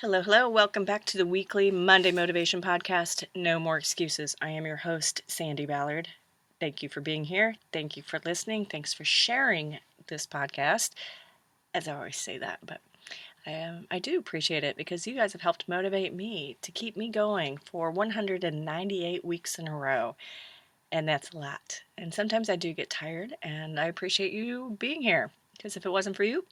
Hello, hello. Welcome back to the weekly Monday Motivation Podcast, No More Excuses. I am your host, Sandi Ballard. Thank you for being here. Thank you for listening. Thanks for sharing this podcast. As I always say that, but I do appreciate it because you guys have helped motivate me to keep me going for 198 weeks in a row. And that's a lot. And sometimes I do get tired, and I appreciate you being here because if it wasn't for you,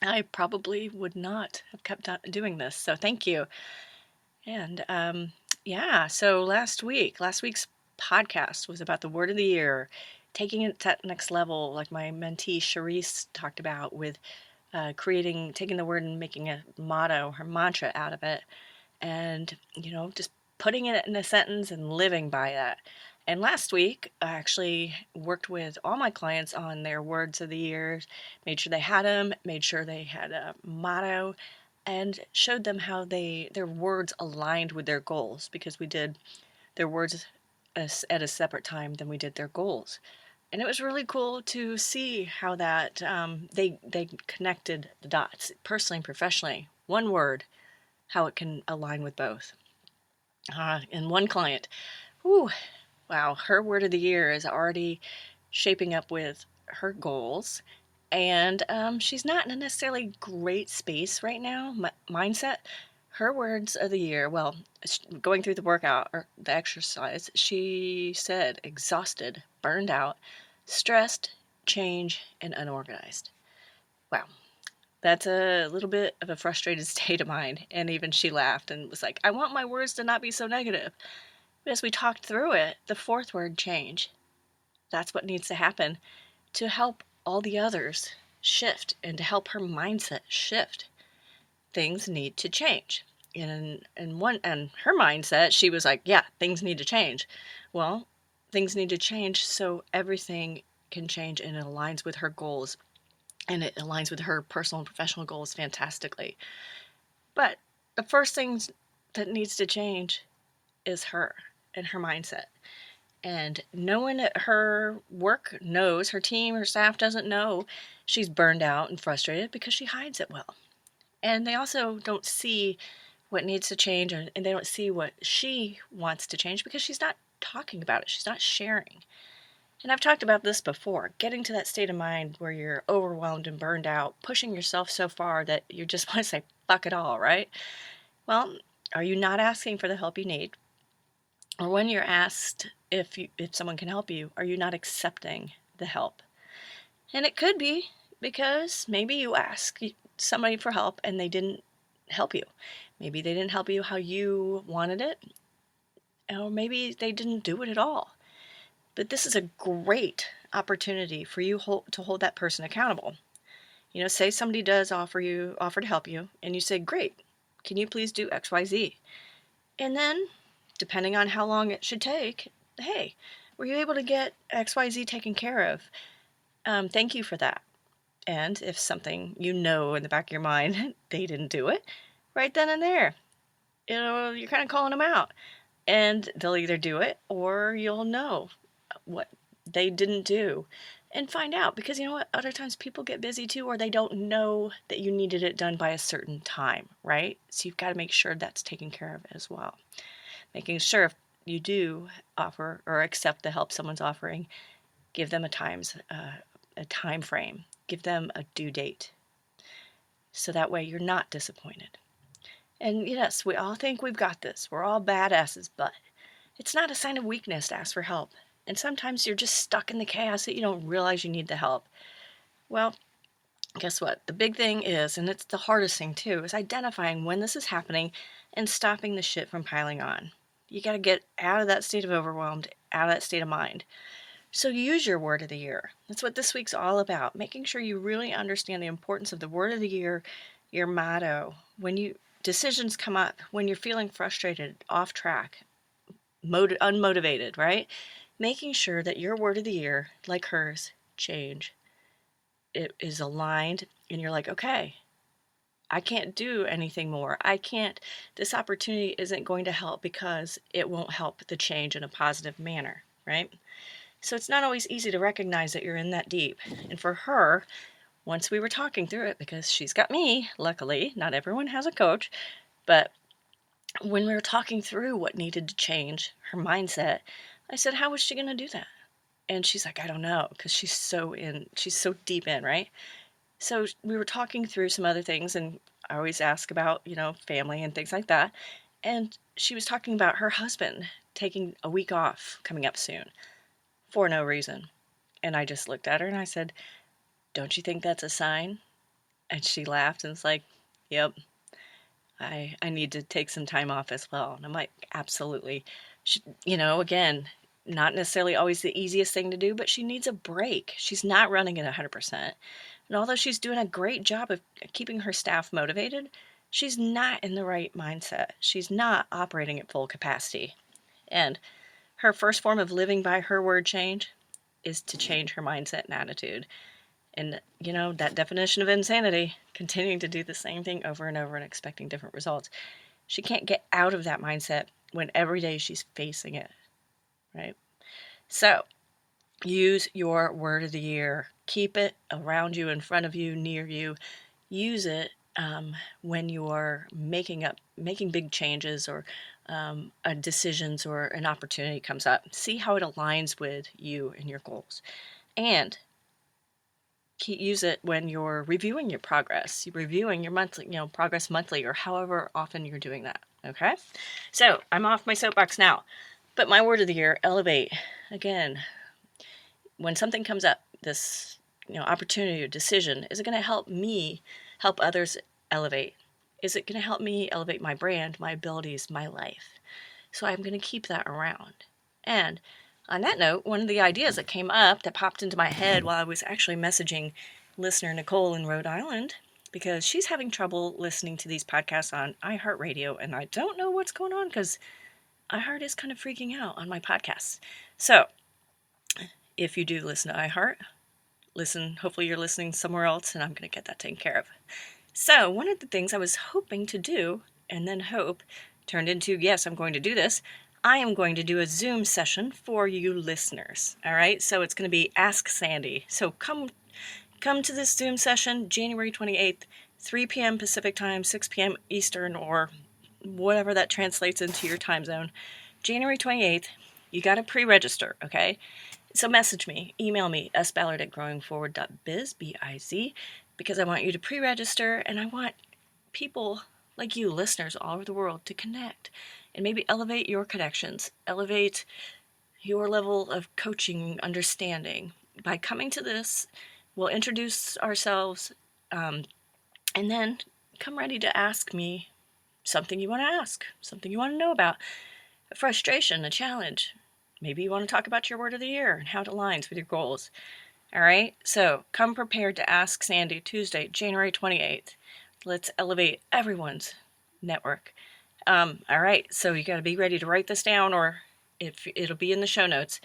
I probably would not have kept on doing this. So thank you. And so last week's podcast was about the word of the year, taking it to that next level, like my mentee Charisse talked about with taking the word and making a motto or mantra out of it. And, just putting it in a sentence and living by that. And last week, I actually worked with all my clients on their words of the year, made sure they had them, made sure they had a motto, and showed them how their words aligned with their goals, because we did their words at a separate time than we did their goals. And it was really cool to see how that they connected the dots, personally and professionally. One word, how it can align with both. And one client, wow, her word of the year is already shaping up with her goals. And she's not in a necessarily great space right now, mindset. Her words of the year, well, going through the workout or the exercise, she said exhausted, burned out, stressed, change, and unorganized. Wow. That's a little bit of a frustrated state of mind. And even she laughed and was like, I want my words to not be so negative. But as we talked through it, the fourth word, change, that's what needs to happen to help all the others shift and to help her mindset shift. Things need to change. And her mindset, she was like, yeah, things need to change. Well, things need to change so everything can change and it aligns with her goals. And it aligns with her personal and professional goals fantastically. But the first thing that needs to change is her and her mindset. And no one at her work knows, her team, her staff doesn't know she's burned out and frustrated because she hides it well. And they also don't see what needs to change, and they don't see what she wants to change because she's not talking about it. She's not sharing. And I've talked about this before, getting to that state of mind where you're overwhelmed and burned out, pushing yourself so far that you just want to say, fuck it all, right? Well, are you not asking for the help you need? Or when you're asked if someone can help you, are you not accepting the help? And it could be because maybe you ask somebody for help and they didn't help you. Maybe they didn't help you how you wanted it, or maybe they didn't do it at all. But this is a great opportunity for you to hold that person accountable. Say somebody does offer to help you, and you say, great, can you please do X, Y, Z? And then, depending on how long it should take, hey, were you able to get X, Y, Z taken care of? Thank you for that. And if something in the back of your mind, they didn't do it, right then and there, you're kind of calling them out. And they'll either do it or you'll know what they didn't do and find out, because other times people get busy too, or they don't know that you needed it done by a certain time, right? So you've got to make sure that's taken care of as well. Making sure if you do offer or accept the help someone's offering, give them a time frame, give them a due date, so that way you're not disappointed. And yes, we all think we've got this. We're all badasses, but it's not a sign of weakness to ask for help. And sometimes you're just stuck in the chaos that you don't realize you need the help. Well, guess what? The big thing is, and it's the hardest thing too, is identifying when this is happening and stopping the shit from piling on. You got to get out of that state of overwhelmed, out of that state of mind. So use your word of the year. That's what this week's all about, making sure you really understand the importance of the word of the year, your motto. When decisions come up, when you're feeling frustrated, off track, unmotivated, right? Making sure that your word of the year, like hers, change. It is aligned, and you're like, okay, I can't do anything more. This opportunity isn't going to help because it won't help the change in a positive manner, right? So it's not always easy to recognize that you're in that deep. And for her, once we were talking through it, because she's got me, luckily, not everyone has a coach, But when we were talking through what needed to change, her mindset, I said, how was she going to do that? And she's like, I don't know, because she's so deep in, right? So we were talking through some other things, and I always ask about, family and things like that. And she was talking about her husband taking a week off coming up soon for no reason. And I just looked at her and I said, don't you think that's a sign? And she laughed and was like, yep, I need to take some time off as well. And I'm like, absolutely. She, again, not necessarily always the easiest thing to do, but she needs a break. She's not running at 100%. And although she's doing a great job of keeping her staff motivated, she's not in the right mindset. She's not operating at full capacity. And her first form of living by her word change is to change her mindset and attitude. And, that definition of insanity, continuing to do the same thing over and over and expecting different results. She can't get out of that mindset when every day she's facing it, right? So, use your word of the year. Keep it around you, in front of you, near you. Use it when you are making big changes or decisions or an opportunity comes up. See how it aligns with you and your goals. And use it when you're reviewing your progress. You're reviewing your monthly, progress monthly, or however often you're doing that. Okay? So I'm off my soapbox now. But my word of the year, elevate. Again, when something comes up, this opportunity or decision, is it going to help me help others elevate? Is it going to help me elevate my brand, my abilities, my life? So I'm going to keep that around. And on that note, one of the ideas that came up that popped into my head while I was actually messaging listener Nicole in Rhode Island, because she's having trouble listening to these podcasts on iHeartRadio, and I don't know what's going on because iHeart is kind of freaking out on my podcasts. So if you do listen to iHeart, hopefully you're listening somewhere else, and I'm going to get that taken care of. So one of the things I was hoping to do, and then hope turned into, yes, I'm going to do this, I am going to do a Zoom session for you listeners. All right. So it's going to be Ask Sandi. So come to this Zoom session, January 28th, 3 p.m. Pacific time, 6 p.m. Eastern, or whatever that translates into your time zone. January 28th, you got to pre-register. Okay. So message me, email me, sballard@growingforward.biz, B-I-Z, because I want you to pre-register, and I want people like you, listeners all over the world, to connect and maybe elevate your connections, elevate your level of coaching, understanding. By coming to this, we'll introduce ourselves, and then come ready to ask me something you want to ask, something you want to know about, a frustration, a challenge. Maybe you want to talk about your word of the year and how it aligns with your goals. All right, so come prepared to Ask Sandi, Tuesday, January 28th. Let's elevate everyone's network. All right, so you got to be ready to write this down, or if it'll be in the show notes,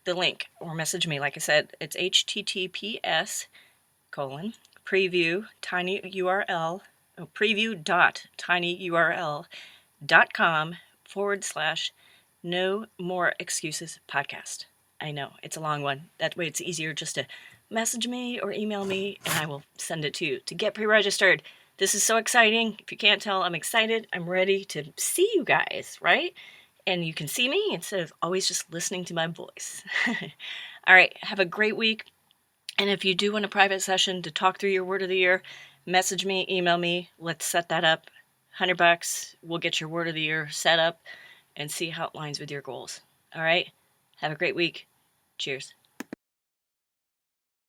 the link, or message me. Like I said, it's https://preview.tinyurl.com/No More Excuses podcast. I know, it's a long one. That way it's easier just to message me or email me, and I will send it to you to get pre-registered. This is so exciting. If you can't tell, I'm excited. I'm ready to see you guys, right? And you can see me instead of always just listening to my voice. All right, have a great week. And if you do want a private session to talk through your word of the year, message me, email me. Let's set that up. $100. We'll get your word of the year set up and see how it aligns with your goals. All right, have a great week. Cheers.